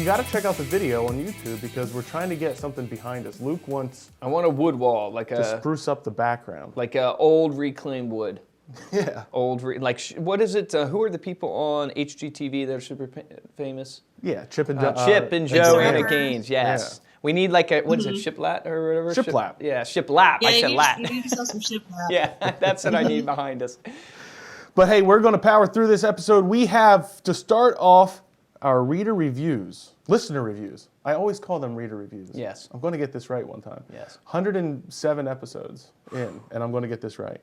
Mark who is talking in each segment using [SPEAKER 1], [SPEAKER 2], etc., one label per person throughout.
[SPEAKER 1] you got to check out the video on YouTube because we're trying to get something behind us. Luke wants
[SPEAKER 2] I want a wood wall,
[SPEAKER 1] to spruce up the background.
[SPEAKER 2] like a old reclaimed wood.
[SPEAKER 1] Yeah.
[SPEAKER 2] What is it? Who are the people on HGTV that are super famous?
[SPEAKER 1] Yeah, Chip and Joe.
[SPEAKER 2] Chip and Joanna
[SPEAKER 3] Joanna.
[SPEAKER 2] Gaines, yes. Yeah. We need like what is it, Shiplat or whatever?
[SPEAKER 1] Shiplap.
[SPEAKER 2] Yeah, Shiplap.
[SPEAKER 3] Yeah,
[SPEAKER 2] I said lat.
[SPEAKER 3] You need to sell some shiplap.
[SPEAKER 2] Yeah, that's what I need behind us.
[SPEAKER 1] But hey, we're going to power through this episode. We have, to start off, our reader reviews, listener reviews. I always call them reader reviews.
[SPEAKER 2] Yes.
[SPEAKER 1] I'm going to get this right one time.
[SPEAKER 2] Yes.
[SPEAKER 1] 107 episodes in, and I'm going to get this right.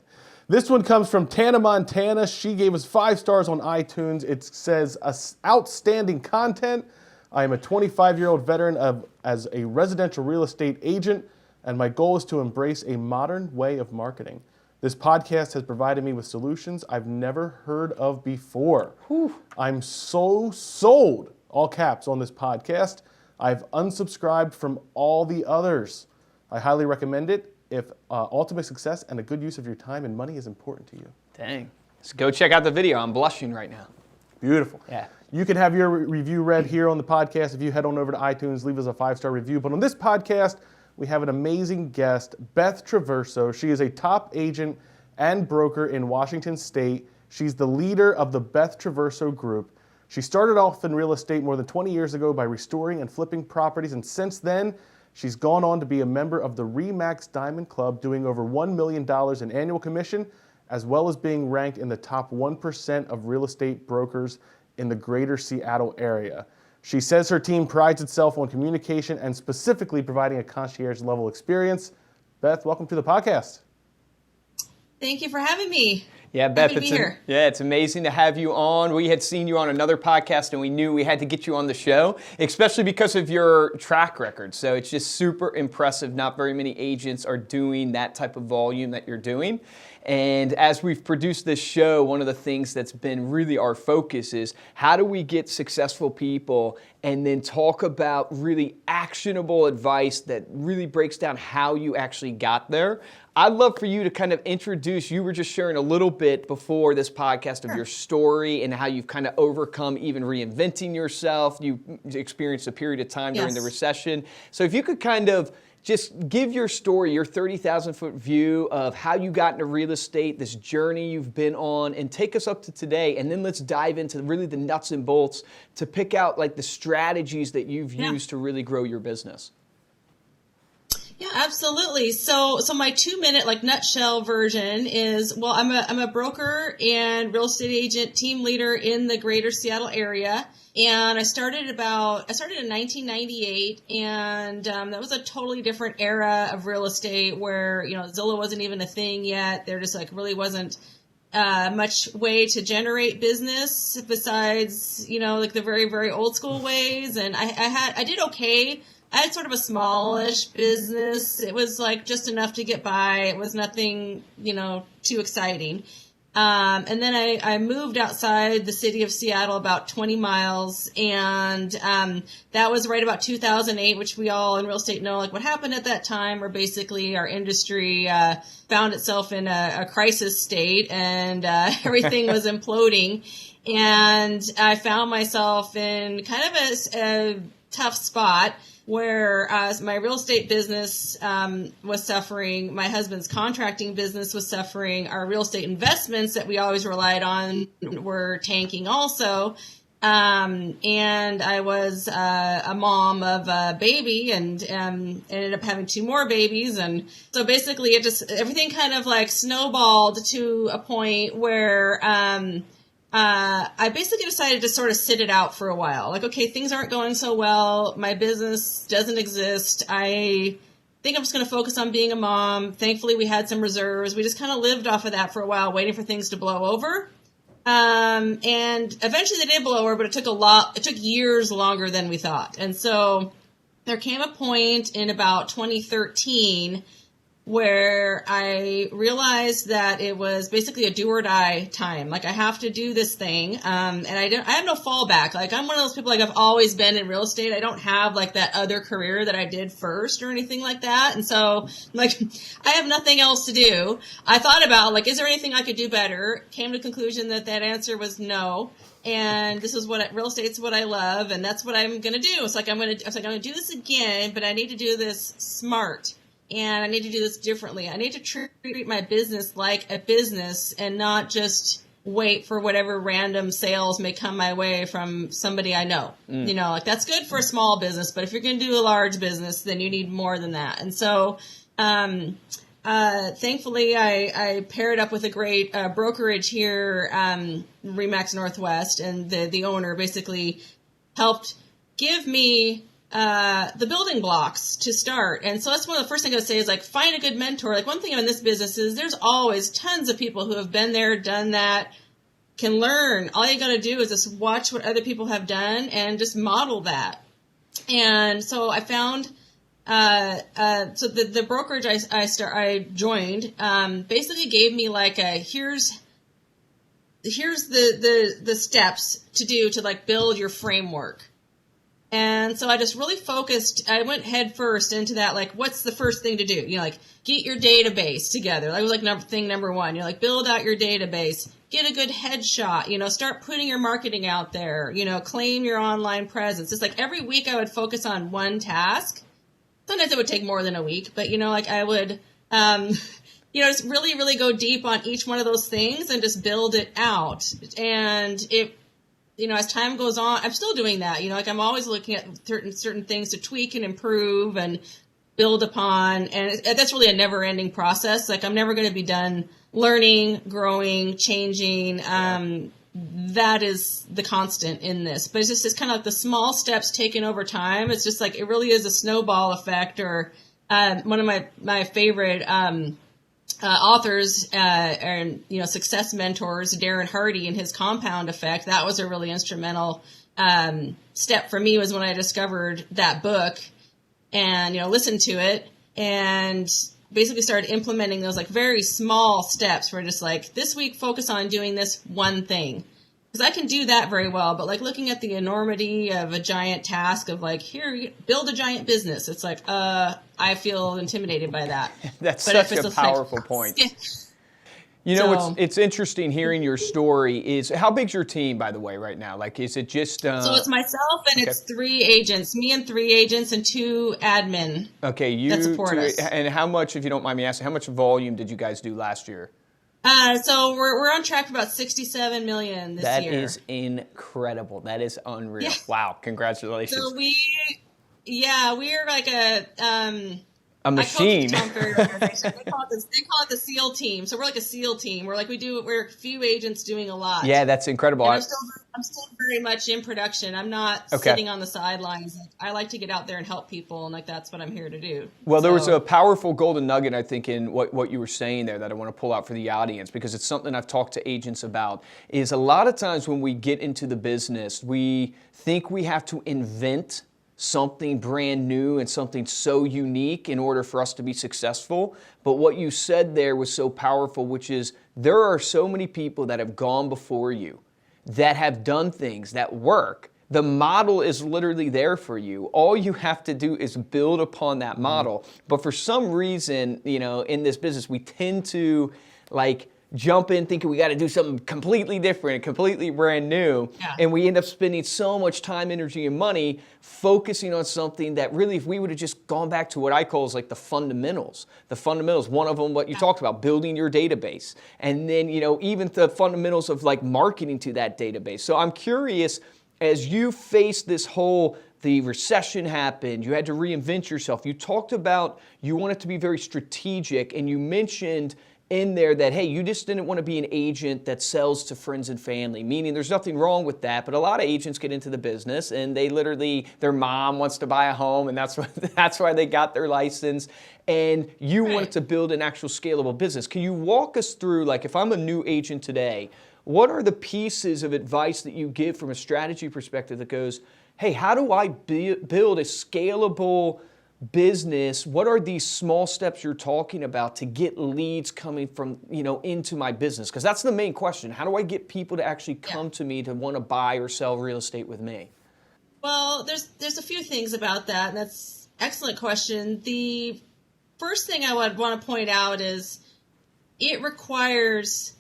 [SPEAKER 1] This one comes from Tana Montana. She gave us 5 stars on iTunes. It says, outstanding content. I am a 25-year-old veteran as a residential real estate agent, and my goal is to embrace a modern way of marketing. This podcast has provided me with solutions I've never heard of before. Whew. I'm so sold, all caps, on this podcast. I've unsubscribed from all the others. I highly recommend it if ultimate success and a good use of your time and money is important to you.
[SPEAKER 2] Dang. So go check out the video. I'm blushing right now.
[SPEAKER 1] Beautiful.
[SPEAKER 2] Yeah.
[SPEAKER 1] You can have your review read here on the podcast if you head on over to iTunes, leave us a 5-star review. But on this podcast, we have an amazing guest, Beth Traverso. She is a top agent and broker in Washington State. She's the leader of the Beth Traverso Group. She started off in real estate more than 20 years ago by restoring and flipping properties, and since then, she's gone on to be a member of the RE/MAX Diamond Club, doing over $1 million in annual commission, as well as being ranked in the top 1% of real estate brokers in the greater Seattle area. She says her team prides itself on communication and specifically providing a concierge-level experience. Beth, welcome to the podcast.
[SPEAKER 3] Thank you for having me.
[SPEAKER 2] Yeah, Beth,
[SPEAKER 3] Happy to be here.
[SPEAKER 2] It's amazing to have you on. We had seen you on another podcast, and we knew we had to get you on the show, especially because of your track record. So it's just super impressive. Not very many agents are doing that type of volume that you're doing. And as we've produced this show, one of the things that's been really our focus is how do we get successful people and then talk about really actionable advice that really breaks down how you actually got there. I'd love for you to kind of introduce, you were just sharing a little bit before this podcast of your story and how you've kind of overcome even reinventing yourself. You experienced a period of time during the recession. So if you could kind of just give your story, your 30,000-foot view of how you got into real estate, this journey you've been on, and take us up to today. And then let's dive into really the nuts and bolts to pick out like the strategies that you've used to really grow your business.
[SPEAKER 3] Yeah, absolutely. So my 2-minute like nutshell version is, well, I'm a broker and real estate agent team leader in the greater Seattle area. And I started in 1998, and that was a totally different era of real estate where, Zillow wasn't even a thing yet. There just like really wasn't much way to generate business besides, like the very, very old school ways. And I did okay. I had sort of a smallish business. It was like just enough to get by. It was nothing, too exciting. And then I moved outside the city of Seattle about 20 miles, and that was right about 2008, which we all in real estate know, like what happened at that time, where basically our industry found itself in a crisis state, and everything was imploding. And I found myself in kind of a tough spot where my real estate business was suffering, my husband's contracting business was suffering, our real estate investments that we always relied on were tanking also. And I was a mom of a baby and ended up having 2 more babies. And so basically everything kind of like snowballed to a point where I basically decided to sort of sit it out for a while. Like, okay, things aren't going so well. My business doesn't exist. I think I'm just going to focus on being a mom. Thankfully, we had some reserves. We just kind of lived off of that for a while, waiting for things to blow over. And eventually they did blow over, but it took years longer than we thought. And so there came a point in about 2013 where I realized that it was basically a do or die time. Like I have to do this thing. And I have no fallback. Like I'm one of those people, like I've always been in real estate. I don't have like that other career that I did first or anything like that. And so like I have nothing else to do. I thought about like, is there anything I could do better? Came to the conclusion that answer was no. And this is real estate's what I love. And that's what I'm going to do. It's like, I'm going to do this again, but I need to do this smart. And I need to do this differently. I need to treat my business like a business and not just wait for whatever random sales may come my way from somebody I know. You know, like that's good for a small business, but if you're going to do a large business, then you need more than that. And so, thankfully, I paired up with a great brokerage here, Remax Northwest, and the owner basically helped give me the building blocks to start. And so that's one of the first things I would say is like, find a good mentor. Like one thing in this business is there's always tons of people who have been there, done that, can learn. All you got to do is just watch what other people have done and just model that. And so I found, so the brokerage I joined, basically gave me like here's the steps to do to like build your framework. And so I just really focused, I went head first into that, like, what's the first thing to do? You know, like, get your database together. That was like thing number one. You're like, build out your database, get a good headshot, you know, start putting your marketing out there, you know, claim your online presence. It's like every week I would focus on one task. Sometimes it would take more than a week, but, you know, like I would, you know, just really, really go deep on each one of those things and just build it out. And you know, as time goes on, I'm still doing that. You know, like I'm always looking at certain things to tweak and improve and build upon. And that's really a never ending process. Like I'm never going to be done learning, growing, changing. That is the constant in this, but it's just kind of like the small steps taken over time. It's just like, it really is a snowball effect. Or, one of my favorite, authors and you know success mentors, Darren Hardy and his compound effect. That was a really instrumental step for me, was when I discovered that book and you know listened to it and basically started implementing those like very small steps where just like this week focus on doing this one thing. Because I can do that very well, but like looking at the enormity of a giant task of like, here, build a giant business. It's like, I feel intimidated by that.
[SPEAKER 2] That's
[SPEAKER 3] but
[SPEAKER 2] such a powerful point. You know,
[SPEAKER 3] So,
[SPEAKER 2] it's interesting hearing your story. Is how big's your team, by the way, right now? Like, is it just?
[SPEAKER 3] So it's myself and it's 3 agents, me and 3 agents and 2 admin.
[SPEAKER 2] Okay, you
[SPEAKER 3] that support us.
[SPEAKER 2] And how much, if you don't mind me asking, how much volume did you guys do last year?
[SPEAKER 3] So we're on track for about 67 million this year.
[SPEAKER 2] That is incredible. That is unreal.
[SPEAKER 3] Yeah.
[SPEAKER 2] Wow, congratulations.
[SPEAKER 3] So we're like
[SPEAKER 2] a machine.
[SPEAKER 3] I coach the Tom Ferry organization. They call it the SEAL team. So we're like a SEAL team. We're a few agents doing a lot.
[SPEAKER 2] Yeah, that's incredible.
[SPEAKER 3] And I'm still very much in production. I'm not sitting on the sidelines. I like to get out there and help people, and like that's what I'm here to do.
[SPEAKER 2] Well, there was a powerful golden nugget, I think, in what you were saying there that I want to pull out for the audience, because it's something I've talked to agents about, is a lot of times when we get into the business, we think we have to invent something brand new and something so unique in order for us to be successful. But what you said there was so powerful, which is there are so many people that have gone before you that have done things that work. The model is literally there for you. All you have to do is build upon that model. But for some reason, you know, in this business, we tend to like jump in thinking we got to do something completely different, completely brand new.
[SPEAKER 3] Yeah.
[SPEAKER 2] And we end up spending so much time, energy, and money focusing on something that really, if we would have just gone back to what I call is like the fundamentals. The fundamentals, one of them, what you talked about, building your database. And then, you know, even the fundamentals of like marketing to that database. So I'm curious, as you face this whole, the recession happened, you had to reinvent yourself. You talked about you wanted to be very strategic, and you mentioned in there that, hey, you just didn't want to be an agent that sells to friends and family, meaning there's nothing wrong with that, but a lot of agents get into the business and they literally, their mom wants to buy a home and that's why they got their license, and you wanted to build an actual scalable business. Can you walk us through, like, if I'm a new agent today, what are the pieces of advice that you give from a strategy perspective that goes, hey, how do I build a scalable business, what are these small steps you're talking about to get leads coming from, into my business? Because that's the main question. How do I get people to actually come to me to want to buy or sell real estate with me?
[SPEAKER 3] Well, there's a few things about that, and that's an excellent question. The first thing I would want to point out is it requires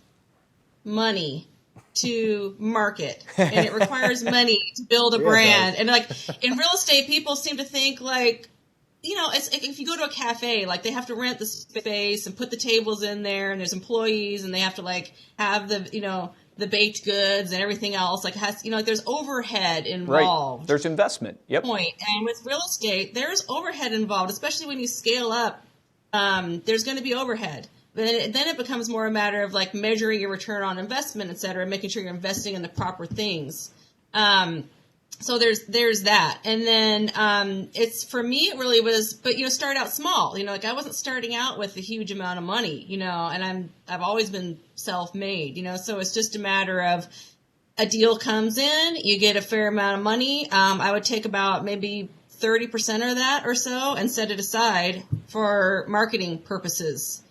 [SPEAKER 3] money to market, and it requires money to build a brand. And like in real estate, people seem to think like, it's if you go to a cafe, like they have to rent the space and put the tables in there, and there's employees, and they have to like have the baked goods and everything else. Like like there's overhead involved.
[SPEAKER 2] Right. There's investment. Yep.
[SPEAKER 3] And with real estate, there's overhead involved, especially when you scale up. There's going to be overhead. Then it becomes more a matter of like measuring your return on investment, et cetera, making sure you're investing in the proper things. So there's that. And then it's for me it really was, but start out small. Like I wasn't starting out with a huge amount of money, and I've always been self-made, so it's just a matter of a deal comes in, you get a fair amount of money. I would take about maybe 30% of that or so and set it aside for marketing purposes.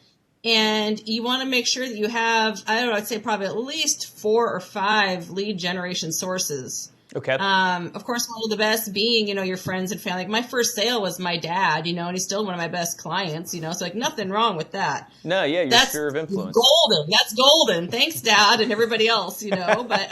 [SPEAKER 3] And you want to make sure that you have, I'd say probably at least 4 or 5 lead generation sources.
[SPEAKER 2] Okay.
[SPEAKER 3] Of course, one of the best being, your friends and family. Like my first sale was my dad, and he's still one of my best clients, so like nothing wrong with that.
[SPEAKER 2] No, yeah, your sphere of influence.
[SPEAKER 3] Golden. That's golden. Thanks, Dad, and everybody else, but,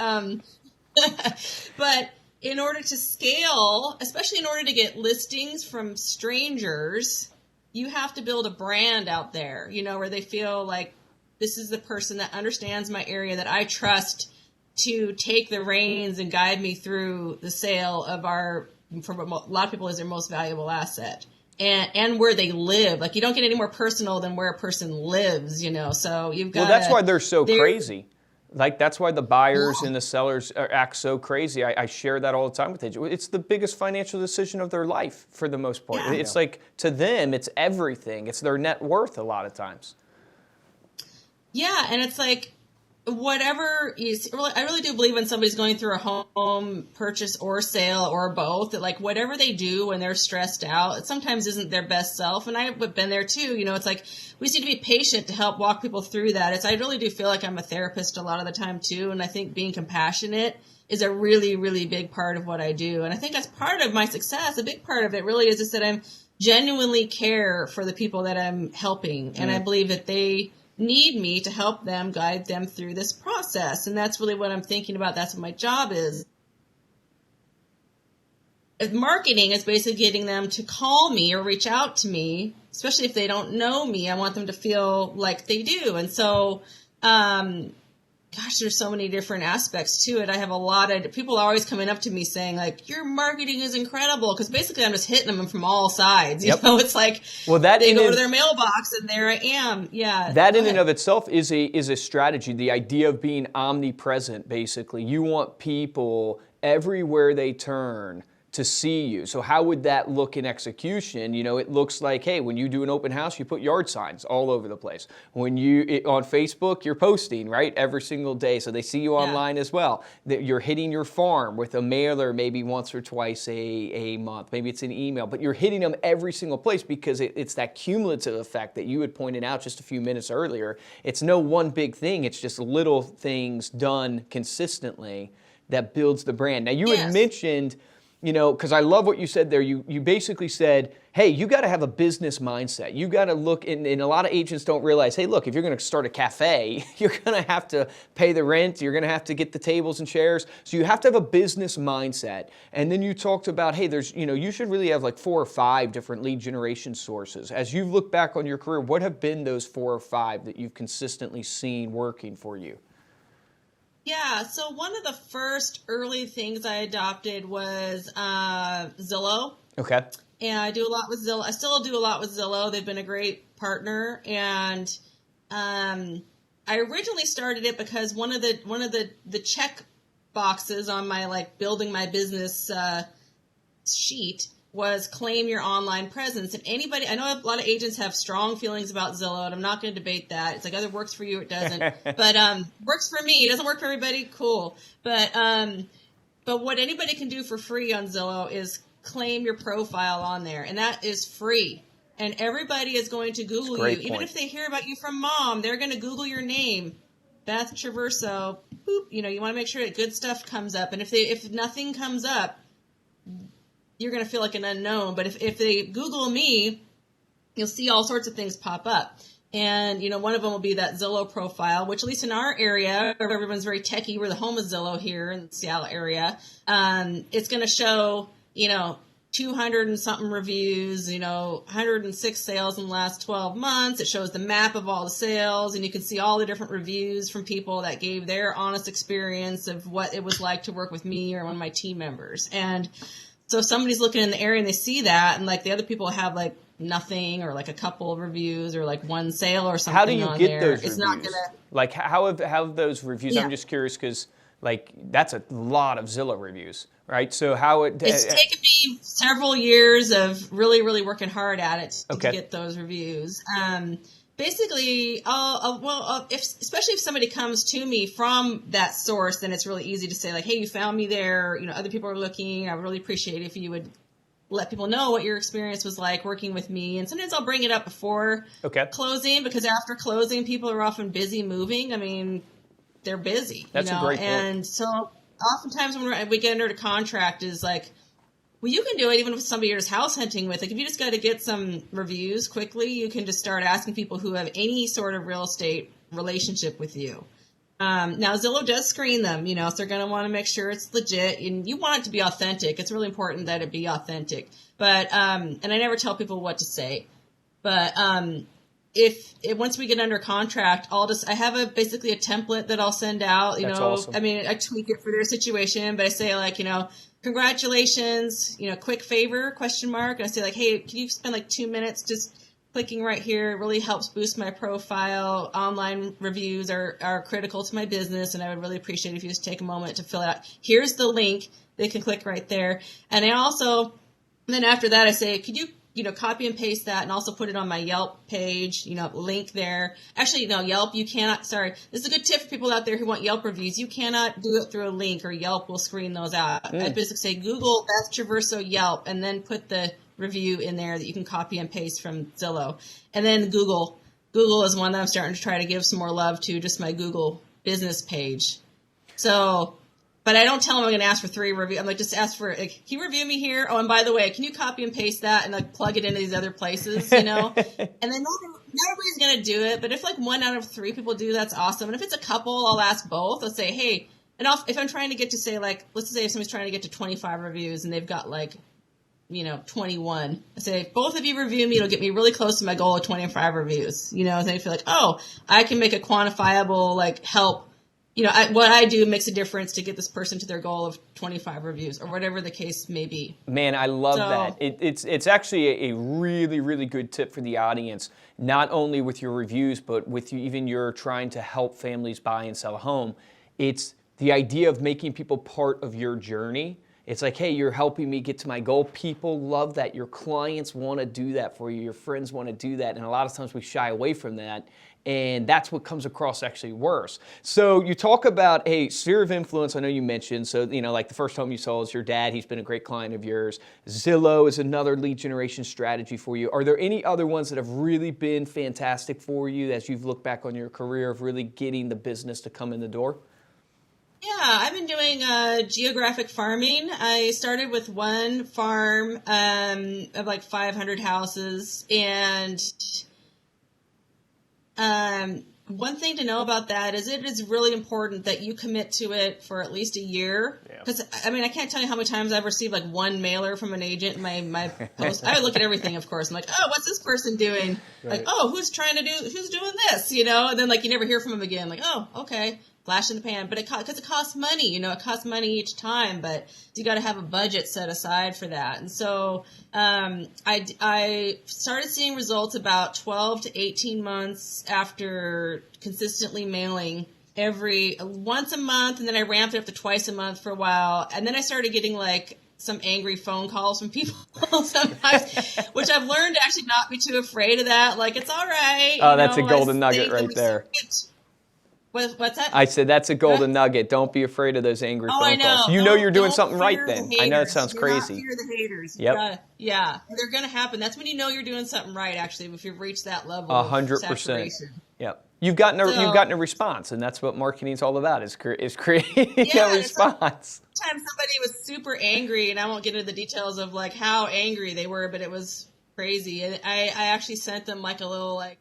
[SPEAKER 3] but in order to scale, especially in order to get listings from strangers, you have to build a brand out there, where they feel like this is the person that understands my area that I trust to take the reins and guide me through the sale of for a lot of people is their most valuable asset, and where they live. Like you don't get any more personal than where a person lives, so you've got.
[SPEAKER 2] Well, that's why they're so crazy. Like that's why the buyers and the sellers act so crazy. I share that all the time with agents. It's the biggest financial decision of their life for the most part. Yeah. It's like to them, it's everything. It's their net worth a lot of times.
[SPEAKER 3] Yeah, and it's like whatever I really do believe when somebody's going through a home purchase or sale or both, that like whatever they do when they're stressed out, it sometimes isn't their best self. And I've been there too. It's like we just need to be patient to help walk people through that. I really do feel like I'm a therapist a lot of the time too. And I think being compassionate is a really, really big part of what I do. And I think that's part of my success. A big part of it really is just that I'm genuinely care for the people that I'm helping. And I believe that they need me to help them, guide them through this process. And that's really what I'm thinking about. That's what my job is. Marketing is basically getting them to call me or reach out to me, especially if they don't know me. I want them to feel like they do. And so, there's so many different aspects to it. I have a lot of people are always coming up to me saying like, your marketing is incredible. Cause basically I'm just hitting them from all sides. It's like, they go to their mailbox and there I am. Yeah.
[SPEAKER 2] That in and of itself is a strategy. The idea of being omnipresent, basically. You want people everywhere they turn to see you. So how would that look in execution? It looks like, hey, when you do an open house, you put yard signs all over the place. When on Facebook, you're posting, right, every single day. So they see you online as well. That you're hitting your farm with a mailer maybe once or twice a month. Maybe it's an email, but you're hitting them every single place because it's that cumulative effect that you had pointed out just a few minutes earlier. It's no one big thing. It's just little things done consistently that builds the brand. Now, you had mentioned, because I love what you said there. You basically said, hey, you got to have a business mindset. You got to look, and a lot of agents don't realize, hey, look, if you're going to start a cafe, you're going to have to pay the rent. You're going to have to get the tables and chairs. So you have to have a business mindset. And then you talked about, hey, there's, you should really have like 4 or 5 different lead generation sources. As you've looked back on your career, what have been those 4 or 5 that you've consistently seen working for you?
[SPEAKER 3] Yeah, so one of the first early things I adopted was Zillow.
[SPEAKER 2] Okay.
[SPEAKER 3] And I do a lot with Zillow. I still do a lot with Zillow. They've been a great partner. And I originally started it because one of the check boxes on my like building my business sheet was claim your online presence. And anybody, I know a lot of agents have strong feelings about Zillow, and I'm not going to debate that. It's like either works for you or it doesn't. But works for me. It doesn't work for everybody. Cool. But what anybody can do for free on Zillow is claim your profile on there, and that is free. And everybody is going to Google you. Even if they hear about you from mom, they're going to Google your name, Beth Traverso. Boop, you want to make sure that good stuff comes up. And if nothing comes up, you're going to feel like an unknown. But if they Google me, you'll see all sorts of things pop up. And, one of them will be that Zillow profile, which at least in our area, where everyone's very techie, we're the home of Zillow here in the Seattle area. It's going to show, 200 and something reviews, 106 sales in the last 12 months. It shows the map of all the sales, and you can see all the different reviews from people that gave their honest experience of what it was like to work with me or one of my team members. And so if somebody's looking in the area and they see that, and like the other people have like nothing or like a couple of reviews or like one sale or something.
[SPEAKER 2] How do you
[SPEAKER 3] on
[SPEAKER 2] get
[SPEAKER 3] there,
[SPEAKER 2] those
[SPEAKER 3] it's
[SPEAKER 2] reviews?
[SPEAKER 3] Not gonna,
[SPEAKER 2] like how have those reviews?
[SPEAKER 3] Yeah.
[SPEAKER 2] I'm just curious because like that's a lot of Zillow reviews, right? So how
[SPEAKER 3] it's taken me several years of really, really working hard at it to get those reviews. Basically, especially if somebody comes to me from that source, then it's really easy to say like, hey, you found me there. Other people are looking. I would really appreciate it if you would let people know what your experience was like working with me. And sometimes I'll bring it up before closing, because after closing, people are often busy moving. I mean, they're busy.
[SPEAKER 2] That's a great point.
[SPEAKER 3] And so oftentimes when we get under a contract is like, well, you can do it even with somebody you're just house hunting with. Like if you just got to get some reviews quickly, you can just start asking people who have any sort of real estate relationship with you. Now Zillow does screen them, so they're going to want to make sure it's legit, and you want it to be authentic. It's really important that it be authentic. But and I never tell people what to say. But if once we get under contract, I have basically a template that I'll send out.
[SPEAKER 2] That's awesome.
[SPEAKER 3] I mean, I tweak it for their situation, but I say like, congratulations, quick favor, ? And I say like, hey, can you spend like 2 minutes just clicking right here? It really helps boost my profile. Online reviews are critical to my business, and I would really appreciate if you just take a moment to fill it out. Here's the link. They can click right there. And then after that, I say, could you, copy and paste that and also put it on my Yelp page, link there. Actually, no, Yelp, you cannot, sorry. This is a good tip for people out there who want Yelp reviews. You cannot do it through a link, or Yelp will screen those out. I basically say Google Beth Traverso Yelp, and then put the review in there that you can copy and paste from Zillow. And then Google is one that I'm starting to try to give some more love to, just my Google business page. So, but I don't tell them I'm going to ask for 3 reviews. I'm like, just ask for, like, can you review me here? Oh, and by the way, can you copy and paste that and like plug it into these other places, And then not everybody's going to do it, but if like 1 out of 3 people do, that's awesome. And if it's a couple, I'll ask both. I'll say, hey, and if I'm trying to get to say like, let's say if somebody's trying to get to 25 reviews and they've got like, 21. I say, if both of you review me, it'll get me really close to my goal of 25 reviews. And then you feel like, oh, I can make a quantifiable, like, help. What I do makes a difference to get this person to their goal of 25 reviews, or whatever the case may be.
[SPEAKER 2] Man, I love that. It's actually a really, really good tip for the audience, not only with your reviews, but with even your trying to help families buy and sell a home. It's the idea of making people part of your journey. It's like, hey, you're helping me get to my goal. People love that. Your clients want to do that for you. Your friends want to do that. And a lot of times we shy away from that. And that's what comes across actually worse. So you talk about a sphere of influence. I know you mentioned, so, like the first home you saw is your dad. He's been a great client of yours. Zillow is another lead generation strategy for you. Are there any other ones that have really been fantastic for you as you've looked back on your career of really getting the business to come in the door?
[SPEAKER 3] Yeah, I've been doing geographic farming. I started with one farm of like 500 houses, and one thing to know about that is it is really important that you commit to it for at least a year. Because, I can't tell you how many times I've received like one mailer from an agent in my post. I look at everything, of course. I'm like, oh, what's this person doing? Right. Like, oh, who's doing this? And then like you never hear from them again. Like, oh, okay. Flash in the pan, but because it costs money, it costs money each time, but you got to have a budget set aside for that. And so I started seeing results about 12 to 18 months after consistently mailing once a month, and then I ramped it up to twice a month for a while, and then I started getting like some angry phone calls from people sometimes, which I've learned to actually not be too afraid of that. Like, it's all right.
[SPEAKER 2] Oh, that's a golden nugget right there.
[SPEAKER 3] What's that?
[SPEAKER 2] I said that's a golden nugget. Don't be afraid of those angry
[SPEAKER 3] Oh, I
[SPEAKER 2] phone
[SPEAKER 3] know.
[SPEAKER 2] calls. You know you're doing
[SPEAKER 3] Don't
[SPEAKER 2] something right
[SPEAKER 3] fear
[SPEAKER 2] then.
[SPEAKER 3] the
[SPEAKER 2] I know it
[SPEAKER 3] haters.
[SPEAKER 2] sounds
[SPEAKER 3] Do
[SPEAKER 2] crazy.
[SPEAKER 3] not fear the haters.
[SPEAKER 2] Yep.
[SPEAKER 3] Yeah, they're going to happen. That's when you know you're doing something right, actually, if you've reached that level
[SPEAKER 2] 100%.
[SPEAKER 3] of saturation.
[SPEAKER 2] Yep. You've gotten a response, and that's what marketing's all about, is creating a response.
[SPEAKER 3] Sometimes somebody was super angry, and I won't get into the details of like how angry they were, but it was crazy. And I actually sent them like a little like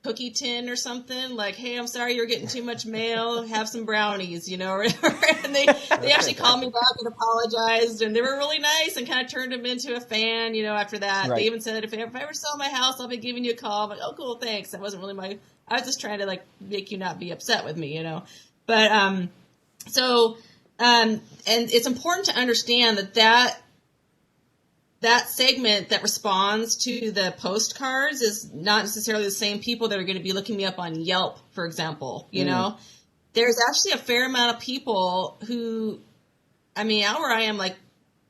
[SPEAKER 3] cookie tin or something, like, hey, I'm sorry you're getting too much mail, have some brownies, or whatever. And they actually called me back and apologized, and they were really nice and kind of turned them into a fan, after that. Right. They even said, if I ever sell my house, I'll be giving you a call. I'm like, oh, cool, thanks. That wasn't really I was just trying to like make you not be upset with me, But, and it's important to understand that segment that responds to the postcards is not necessarily the same people that are going to be looking me up on Yelp, for example. There's actually a fair amount of people who, out where I am, like,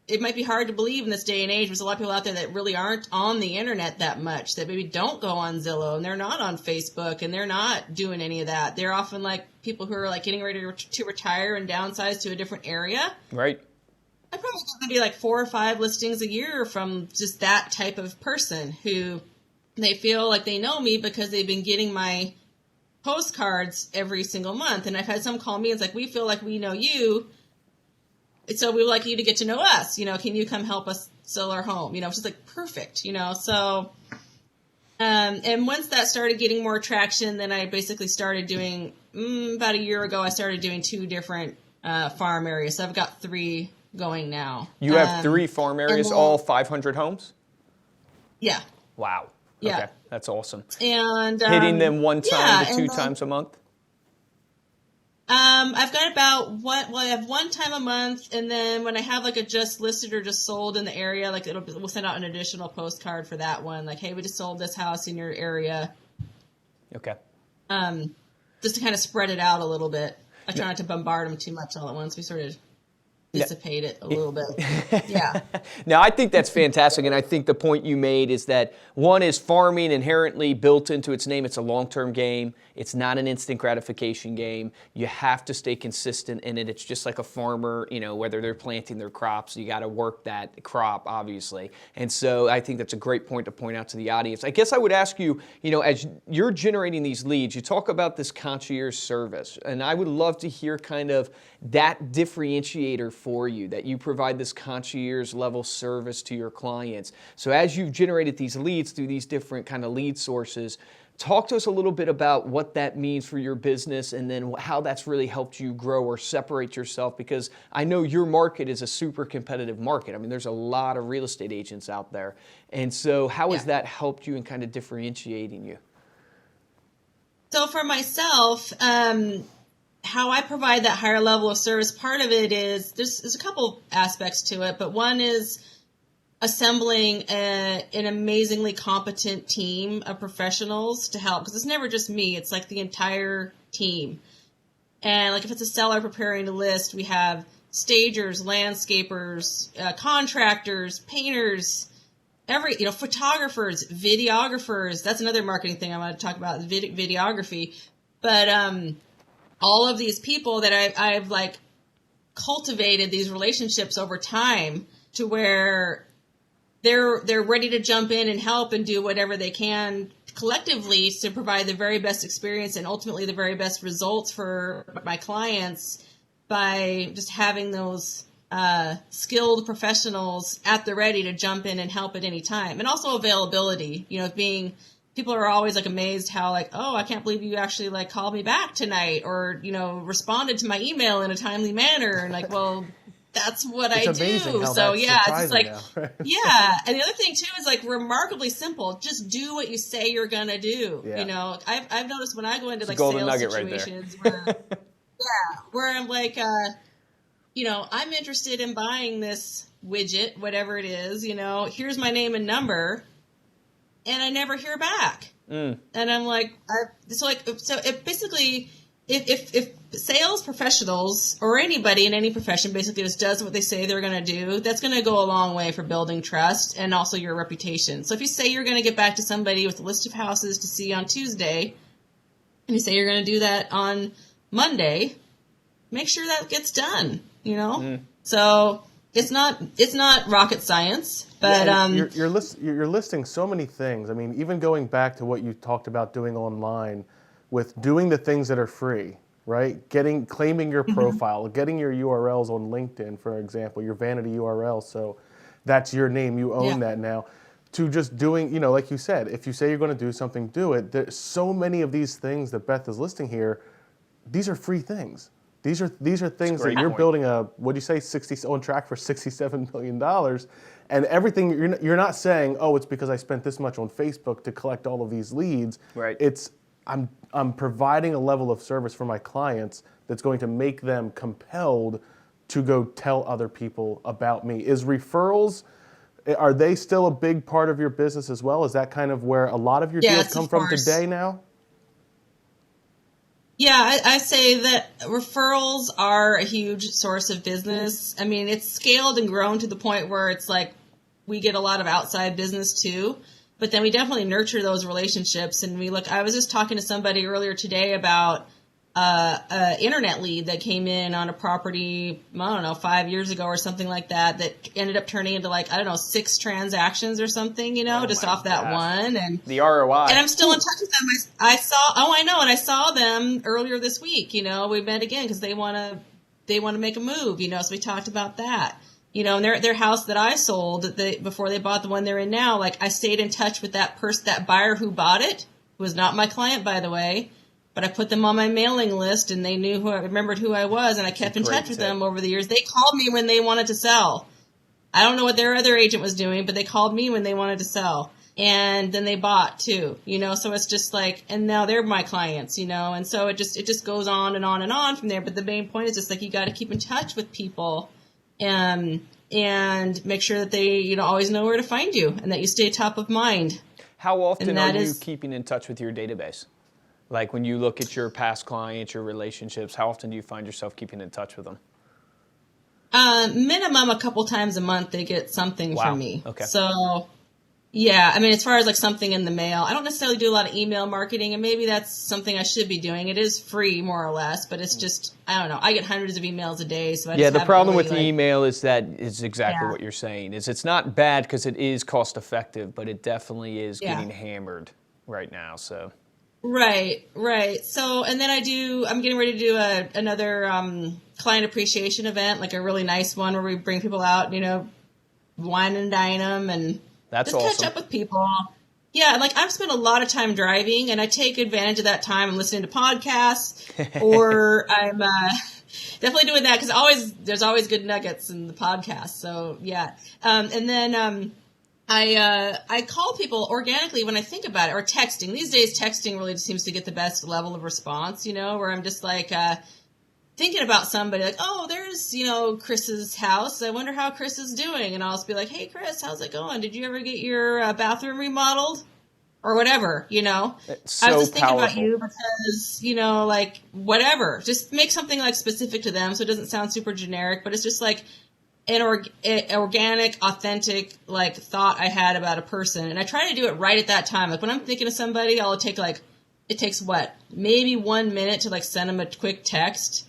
[SPEAKER 3] it might be hard to believe in this day and age. There's a lot of people out there that really aren't on the internet that much, that maybe don't go on Zillow, and they're not on Facebook, and they're not doing any of that. They're often like people who are like getting ready to retire and downsize to a different area.
[SPEAKER 2] Right.
[SPEAKER 3] I probably get maybe like 4 or 5 listings a year from just that type of person who they feel like they know me because they've been getting my postcards every single month. And I've had some call me and it's like, we feel like we know you, so we would like you to get to know us. Can you come help us sell our home? Which is like perfect, so. And once that started getting more traction, then I basically started doing, about a year ago, I started doing 2 different farm areas. So I've got 3 going now.
[SPEAKER 2] You have 3 farm areas, all 500 homes?
[SPEAKER 3] Yeah.
[SPEAKER 2] Wow.
[SPEAKER 3] Yeah.
[SPEAKER 2] Okay, that's awesome.
[SPEAKER 3] And
[SPEAKER 2] hitting them 1 time to 2 times a month?
[SPEAKER 3] I've got I have 1 time a month, and then when I have like a just listed or just sold in the area, like we'll send out an additional postcard for that one. Like, hey, we just sold this house in your area.
[SPEAKER 2] Okay.
[SPEAKER 3] Just to kind of spread it out a little bit. I try not to bombard them too much all at once. We sort of dissipate it a little bit. Yeah.
[SPEAKER 2] Now, I think that's fantastic, and I think the point you made is that, one, is farming inherently built into its name. It's a long-term game. It's not an instant gratification game. You have to stay consistent in it. It's just like a farmer, whether they're planting their crops, you got to work that crop, obviously. And so I think that's a great point to point out to the audience. I guess I would ask you, as you're generating these leads, you talk about this concierge service, and I would love to hear kind of that differentiator for you, that you provide this concierge level service to your clients. So as you've generated these leads through these different kind of lead sources, talk to us a little bit about what that means for your business, and then how that's really helped you grow or separate yourself, because I know your market is a super competitive market. There's a lot of real estate agents out there. And so how has that helped you in kind of differentiating you?
[SPEAKER 3] So for myself, how I provide that higher level of service, part of it is, there's a couple aspects to it, but one is assembling an amazingly competent team of professionals to help, because it's never just me, it's like the entire team. And like if it's a seller preparing a list, we have stagers, landscapers, contractors, painters, photographers, videographers. That's another marketing thing I want to talk about, videography. But all of these people that I've like cultivated these relationships over time to where they're ready to jump in and help and do whatever they can collectively to provide the very best experience and ultimately the very best results for my clients, by just having those skilled professionals at the ready to jump in and help at any time. And also availability, people are always like amazed how like, oh, I can't believe you actually like called me back tonight, or, responded to my email in a timely manner. And like, well, that's what I do. So yeah, it's like, yeah. And the other thing too is like remarkably simple. Just do what you say you're going to do. Yeah. I've noticed when I go into like sales situations where I'm like, I'm interested in buying this widget, whatever it is, here's my name and number. And I never hear back. And I'm like, so it basically, if sales professionals or anybody in any profession basically just does what they say they're going to do, that's going to go a long way for building trust and also your reputation. So if you say you're going to get back to somebody with a list of houses to see on Tuesday, and you say you're going to do that on Monday, make sure that gets done, So it's not rocket science, but
[SPEAKER 1] you're listing so many things. I mean, even going back to what you talked about doing online, with doing the things that are free, right? Claiming your profile, getting your URLs on LinkedIn, for example, your vanity URL. So that's your name. You own that now. To just doing, like you said, if you say you're going to do something, do it. There's so many of these things that Beth is listing here. These are free things. These are things that you're building what do you say, on track for $67 million. And everything, you're not saying, oh, it's because I spent this much on Facebook to collect all of these leads.
[SPEAKER 2] Right.
[SPEAKER 1] It's, I'm providing a level of service for my clients that's going to make them compelled to go tell other people about me. Is referrals, are they still a big part of your business as well? Is that kind of where a lot of your deals come from today now?
[SPEAKER 3] Yeah, I say that referrals are a huge source of business. I mean, it's scaled and grown to the point where it's like we get a lot of outside business too. But then we definitely nurture those relationships. And I was just talking to somebody earlier today about an internet lead that came in on a property, I don't know, 5 years ago or something like that ended up turning into 6 transactions or something, just off that one. And
[SPEAKER 2] the ROI.
[SPEAKER 3] And I'm still in touch with them. I saw them earlier this week. We met again because they want to make a move, so we talked about that. And their house that I sold before they bought the one they're in now, I stayed in touch with that buyer who bought it, who was not my client, by the way, but I put them on my mailing list and they remembered who I was, and I kept in touch with them over the years. They called me when they wanted to sell. I don't know what their other agent was doing, but they called me when they wanted to sell. And then they bought too, so it's just and now they're my clients, and so it just goes on and on and on from there. But the main point is just you got to keep in touch with people and make sure that they, always know where to find you and that you stay top of mind.
[SPEAKER 2] How often are you keeping in touch with your database? Like when you look at your past clients, your relationships, how often do you find yourself keeping in touch with them?
[SPEAKER 3] Minimum a couple times a month they get something from me.
[SPEAKER 2] Okay.
[SPEAKER 3] So yeah, I mean, as far as something in the mail, I don't necessarily do a lot of email marketing, and maybe that's something I should be doing. It is free, more or less, but it's just, I don't know. I get hundreds of emails a day, so
[SPEAKER 2] the problem with the email is exactly what you're saying. It's not bad because it is cost effective, but it definitely is getting hammered right now. So.
[SPEAKER 3] Right. So, and then I'm getting ready to do another client appreciation event, a really nice one where we bring people out, wine and dine them and
[SPEAKER 2] that's
[SPEAKER 3] just
[SPEAKER 2] awesome.
[SPEAKER 3] Catch up with people. Yeah, I've spent a lot of time driving, and I take advantage of that time. I'm listening to podcasts, or I'm definitely doing that because there's always good nuggets in the podcast. So yeah, and then I call people organically when I think about it, or texting. These days, texting really seems to get the best level of response. Where I'm just thinking about somebody oh, there's, Chris's house. I wonder how Chris is doing. And I'll just be like, hey, Chris, how's it going? Did you ever get your bathroom remodeled? Or whatever,
[SPEAKER 2] It's so
[SPEAKER 3] I was just thinking
[SPEAKER 2] powerful.
[SPEAKER 3] about you because, whatever. Just make something specific to them so it doesn't sound super generic, but it's just an organic, authentic, thought I had about a person. And I try to do it right at that time. When I'm thinking of somebody, it takes what? Maybe 1 minute to send them a quick text.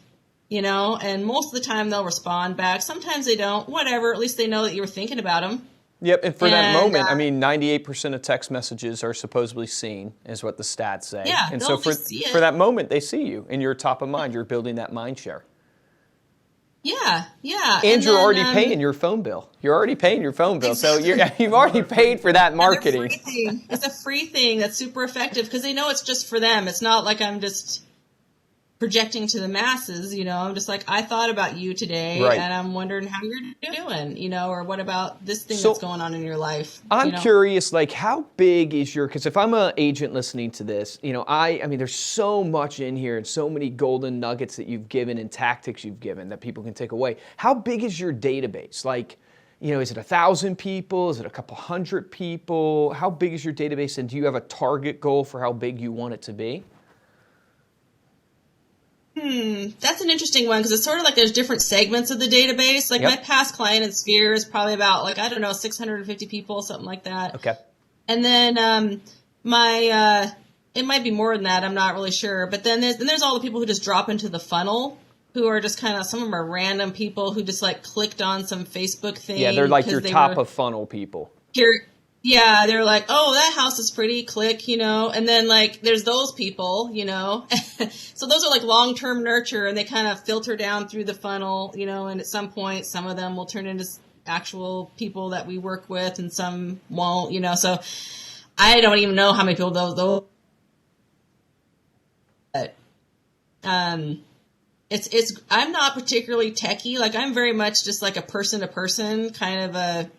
[SPEAKER 3] And most of the time they'll respond back. Sometimes they don't. Whatever. At least they know that you were thinking about them.
[SPEAKER 2] Yep, and for that moment, 98% of text messages are supposedly seen, is what the stats say.
[SPEAKER 3] Yeah,
[SPEAKER 2] and so for that moment, they see you, and you're top of mind. You're building that mind share.
[SPEAKER 3] Yeah.
[SPEAKER 2] And you're already paying your phone bill. You're already paying your phone bill, exactly. So you've already paid for that marketing.
[SPEAKER 3] It's a free thing that's super effective because they know it's just for them. It's not like I'm just projecting to the masses, I'm just I thought about you today,
[SPEAKER 2] right.
[SPEAKER 3] And I'm wondering how you're doing, or what about this thing that's going on in your life.
[SPEAKER 2] I'm curious, how big is because if I'm an agent listening to this, I mean, there's so much in here and so many golden nuggets that you've given and tactics you've given that people can take away. How big is your database? Is it 1,000 people? Is it a couple hundred people? How big is your database? And do you have a target goal for how big you want it to be?
[SPEAKER 3] That's an interesting one because it's sort of there's different segments of the database. My past client in Sphere is probably about 650 people, something like that.
[SPEAKER 2] Okay.
[SPEAKER 3] And then my it might be more than that. I'm not really sure. But then there's all the people who just drop into the funnel, who are just kind of, some of them are random people who just like clicked on some Facebook thing.
[SPEAKER 2] Yeah, they're like your top of funnel people.
[SPEAKER 3] Yeah, they're like, oh, that house is pretty, click, and then like there's those people, so those are like long-term nurture, and they kind of filter down through the funnel, and at some point some of them will turn into actual people that we work with, and some won't, so I don't even know how many people those but it's I'm not particularly techie. Like, I'm very much just like a person to person kind of a.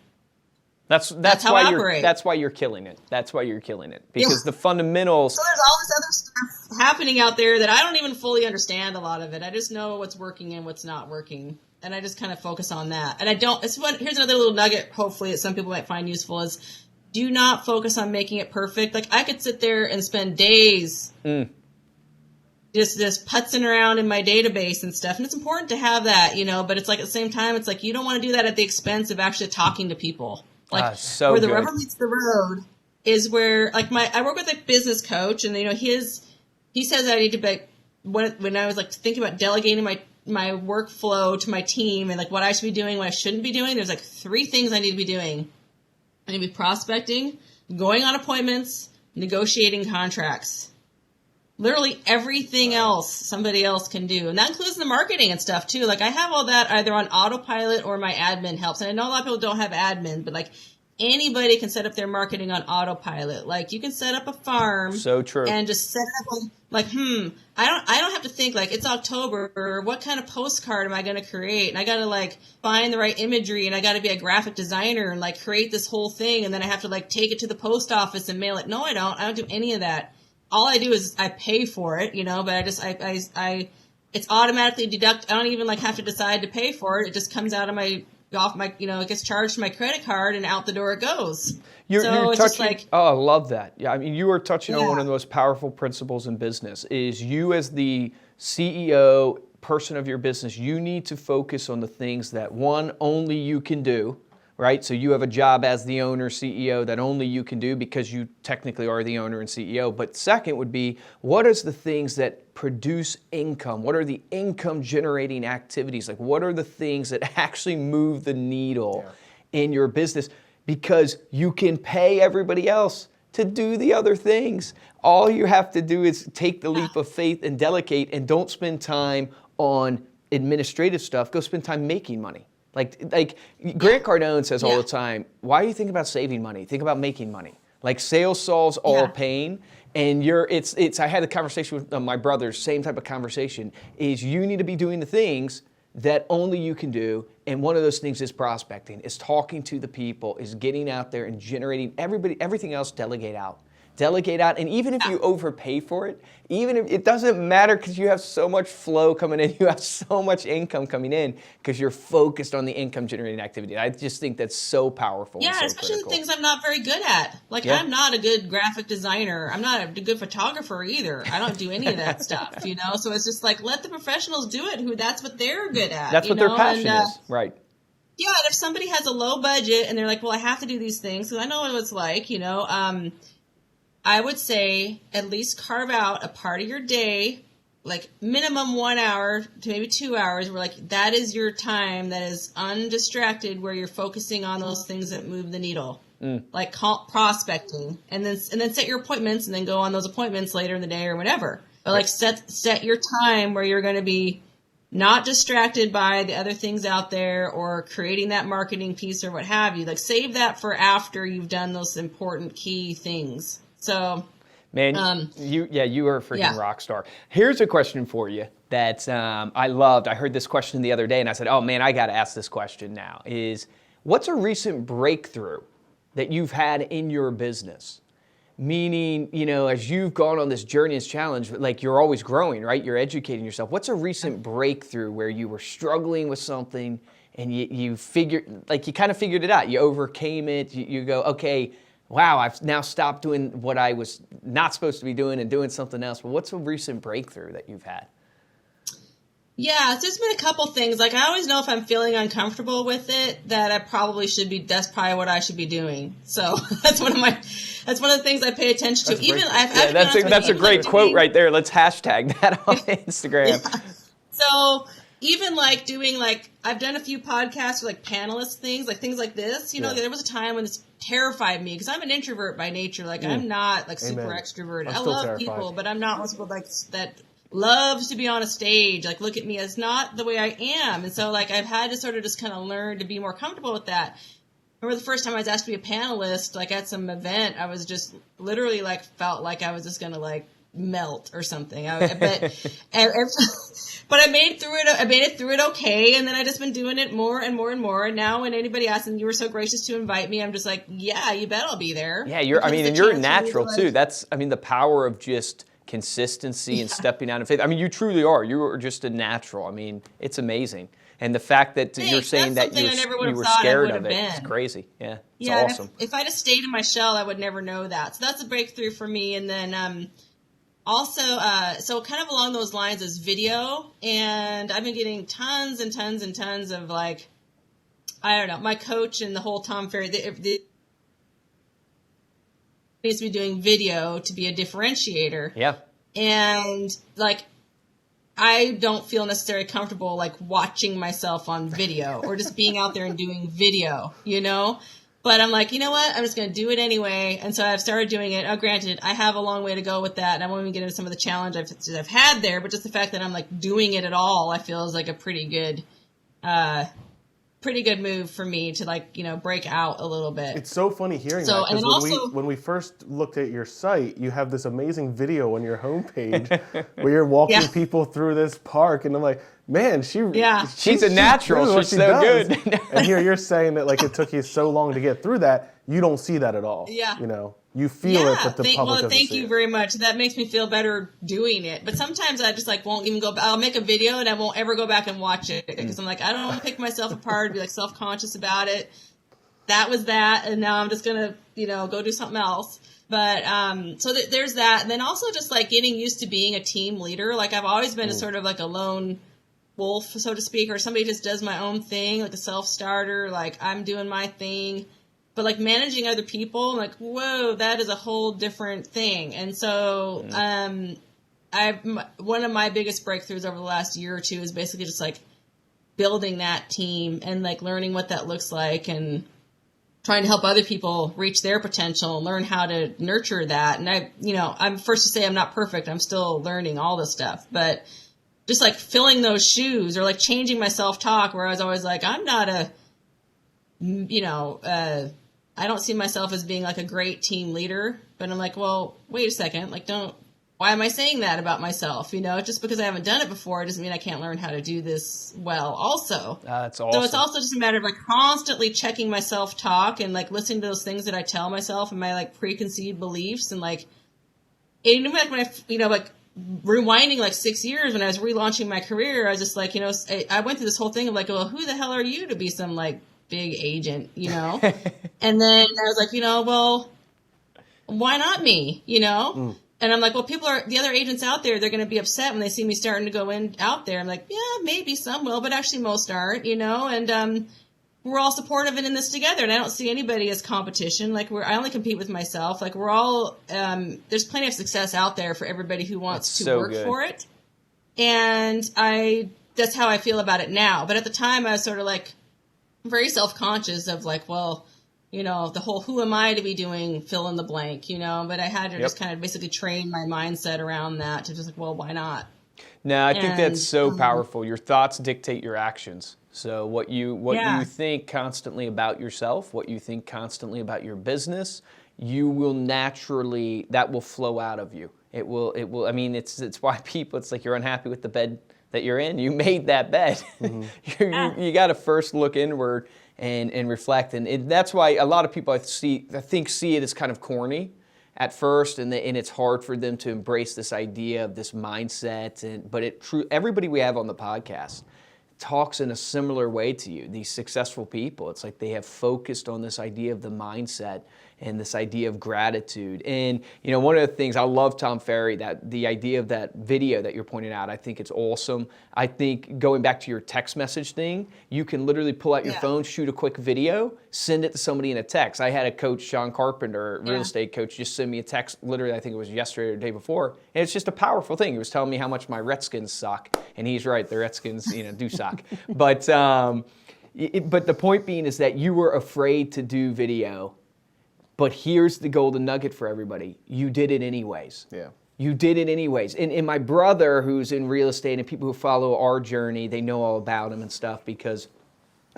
[SPEAKER 2] That's
[SPEAKER 3] how
[SPEAKER 2] why
[SPEAKER 3] I operate.
[SPEAKER 2] That's why you're killing it. That's why you're killing it, because the fundamentals.
[SPEAKER 3] So there's all this other stuff happening out there that I don't even fully understand a lot of it. I just know what's working and what's not working, and I just kind of focus on that. And I don't. Here's another little nugget. Hopefully, that some people might find useful is, do not focus on making it perfect. Like, I could sit there and spend days. Just putzing around in my database and stuff. And it's important to have that, but it's like at the same time, it's like you don't want to do that at the expense of actually talking to people. Like,
[SPEAKER 2] so
[SPEAKER 3] where the
[SPEAKER 2] good.
[SPEAKER 3] rubber meets the road is where, like, I work with a business coach, and he says that I need to be, when I was like thinking about delegating my workflow to my team and like what I should be doing, what I shouldn't be doing, there's like 3 things I need to be doing. I need to be prospecting, going on appointments, negotiating contracts. Literally everything else somebody else can do. And that includes the marketing and stuff too. Like, I have all that either on autopilot or my admin helps. And I know a lot of people don't have admin, but like anybody can set up their marketing on autopilot. Like, you can set up a farm.
[SPEAKER 2] So true.
[SPEAKER 3] And just set it up like, I don't have to think like it's October, or what kind of postcard am I going to create? And I got to like find the right imagery, and I got to be a graphic designer and like create this whole thing. And then I have to like take it to the post office and mail it. No, I don't do any of that. All I do is I pay for it, but it's automatically deduct. I don't even like have to decide to pay for it. It just comes out of it gets charged to my credit card, and out the door it goes.
[SPEAKER 2] You're
[SPEAKER 3] it's
[SPEAKER 2] touching,
[SPEAKER 3] just like,
[SPEAKER 2] oh, I love that. Yeah, I mean, you are touching on one of the most powerful principles in business. Is you, as the CEO, person of your business, you need to focus on the things that, one, only you can do. Right? So you have a job as the owner, CEO, that only you can do because you technically are the owner and CEO. But second would be, what is the things that produce income? What are the income generating activities? Like, what are the things that actually move the needle in your business? Because you can pay everybody else to do the other things. All you have to do is take the leap of faith and delegate, and don't spend time on administrative stuff. Go spend time making money. Like Grant Cardone says all the time, why are you thinking about saving money? Think about making money. Like, sales solves all pain. And I had a conversation with my brothers, same type of conversation, is you need to be doing the things that only you can do. And one of those things is prospecting, is talking to the people, is getting out there and generating everything else, delegate out. And even if you overpay for it, even if it doesn't matter, because you have so much flow coming in, you have so much income coming in because you're focused on the income generating activity. I just think that's so powerful.
[SPEAKER 3] Yeah,
[SPEAKER 2] and so
[SPEAKER 3] especially
[SPEAKER 2] critical.
[SPEAKER 3] the things I'm not very good at. Like, I'm not a good graphic designer. I'm not a good photographer either. I don't do any of that stuff, So it's just like, let the professionals do it. That's what they're good at.
[SPEAKER 2] That's what their passion is, right?
[SPEAKER 3] Yeah, and if somebody has a low budget and they're like, well, I have to do these things, because I know what it's like, I would say at least carve out a part of your day, like minimum 1 hour to maybe 2 hours, where like that is your time that is undistracted, where you're focusing on those things that move the needle, like prospecting, and then set your appointments, and then go on those appointments later in the day or whatever. But like set your time where you're going to be not distracted by the other things out there, or creating that marketing piece or what have you. Like, save that for after you've done those important key things. So,
[SPEAKER 2] man, you are a freaking rock star. Here's a question for you that I loved. I heard this question the other day, and I said, oh man, I got to ask this question now. Is, what's a recent breakthrough that you've had in your business? Meaning, as you've gone on this journey, this challenge, like, you're always growing, right? You're educating yourself. What's a recent breakthrough where you were struggling with something and you kind of figured it out? You overcame it. You go, okay, wow, I've now stopped doing what I was not supposed to be doing and doing something else. But what's a recent breakthrough that you've had?
[SPEAKER 3] Yeah, there's been a couple things. Like, I always know if I'm feeling uncomfortable with it, that I probably should be, that's probably what I should be doing. So that's one of my, That's one of the things I pay attention to. Even
[SPEAKER 2] that's a great quote right there. Let's hashtag that on Instagram.
[SPEAKER 3] Yeah. So even like doing like I've done a few podcasts with like panelist things, like things like this. You know, there was a time when this terrified me because I'm an introvert by nature. Like I'm not like super extroverted. I love terrified. People, but I'm not one of people like that loves to be on a stage. Like look at me as not the way I am. And so like I've had to sort of just kind of learn to be more comfortable with that. I remember the first time I was asked to be a panelist, like at some event, I was just literally like felt like I was just gonna like melt or something. But I made it through it okay, and then I just been doing it more and more and more. And now when anybody asks, and you were so gracious to invite me, I'm just like, yeah, you bet I'll be there.
[SPEAKER 2] Yeah, you're natural too. That's the power of just consistency and stepping out in faith. I mean, you truly are. You are just a natural. I mean, it's amazing. And the fact that you're saying that you were scared of it, it's crazy. Yeah, it's awesome.
[SPEAKER 3] If I just stayed in my shell, I would never know that. So that's a breakthrough for me. And then also, so kind of along those lines is video. And I've been getting tons and tons and tons of like, I don't know, my coach and the whole Tom Ferry, they needs to be doing video to be a differentiator.
[SPEAKER 2] Yeah.
[SPEAKER 3] And like, I don't feel necessarily comfortable like watching myself on video or just being out there and doing video, you know? But I'm like, you know what? I'm just going to do it anyway. And so I've started doing it. Oh, granted, I have a long way to go with that. And I won't even get into some of the challenge I've had there, but just the fact that I'm like doing it at all, I feel is like a pretty good move for me to like, you know, break out a little bit.
[SPEAKER 1] It's so funny hearing that because when we first looked at your site, you have this amazing video on your homepage where you're walking people through this park, and I'm like, man, she's
[SPEAKER 2] a natural. She's so good.
[SPEAKER 1] And here you're saying that like it took you so long to get through that. You don't see that at all.
[SPEAKER 3] Yeah.
[SPEAKER 1] You know, you feel it, but the public doesn't see it.
[SPEAKER 3] Thank you very much. That makes me feel better doing it. But sometimes I just like won't even go. I'll make a video and I won't ever go back and watch it because I'm like, I don't want to pick myself apart, be like self-conscious about it. That was that, and now I'm just gonna, you know, go do something else. But so there's that, and then also just like getting used to being a team leader. Like I've always been a sort of like a lone wolf, so to speak, or somebody just does my own thing, like a self-starter. Like I'm doing my thing. But like managing other people, I'm like, whoa, that is a whole different thing. And so one of my biggest breakthroughs over the last year or two is basically just like building that team and like learning what that looks like and trying to help other people reach their potential and learn how to nurture that. And I'm first to say I'm not perfect. I'm still learning all this stuff, but just like filling those shoes or like changing my self-talk where I was always like, I'm not I don't see myself as being like a great team leader, but I'm like, well, wait a second, like why am I saying that about myself? You know, just because I haven't done it before doesn't mean I can't learn how to do this well also.
[SPEAKER 2] That's awesome.
[SPEAKER 3] So it's also just a matter of like constantly checking my self-talk and like listening to those things that I tell myself and my like preconceived beliefs and like, even like when like rewinding like 6 years when I was relaunching my career, I was just like, I went through this whole thing of like, well, who the hell are you to be some like big agent, And then I was like, well, why not me, And I'm like, well, the other agents out there, they're going to be upset when they see me starting to go out there. I'm like, yeah, maybe some will, but actually most aren't, and we're all supportive and in this together. And I don't see anybody as competition. Like I only compete with myself. Like we're all, there's plenty of success out there for everybody who wants to work for it. And that's how I feel about it now. But at the time I was sort of like, very self-conscious of like, well, the whole who am I to be doing fill in the blank, but I had to just kind of basically train my mindset around that to just like, well, why not?
[SPEAKER 2] No, I think that's so powerful. Your thoughts dictate your actions. So what you think constantly about yourself, what you think constantly about your business, you will naturally, that will flow out of you. It will, I mean, it's why people, it's like you're unhappy with the bed that you're in. You made that bed. Mm-hmm. you got to first look inward and reflect, and that's why a lot of people I think see it as kind of corny at first, and it's hard for them to embrace this idea of this mindset. But everybody we have on the podcast talks in a similar way to you. These successful people, it's like they have focused on this idea of the mindset and this idea of gratitude. And, you know, one of the things, I love Tom Ferry, that the idea of that video that you're pointing out, I think it's awesome. I think going back to your text message thing, you can literally pull out your phone, shoot a quick video, send it to somebody in a text. I had a coach, Sean Carpenter, real estate coach, just send me a text, literally, I think it was yesterday or the day before, and it's just a powerful thing. He was telling me how much my Redskins suck, and he's right, the Redskins, you know, do suck. But the point being is that you were afraid to do video. But here's the golden nugget for everybody. You did it anyways.
[SPEAKER 1] Yeah.
[SPEAKER 2] You did it anyways. And my brother, who's in real estate, and people who follow our journey, they know all about him and stuff because,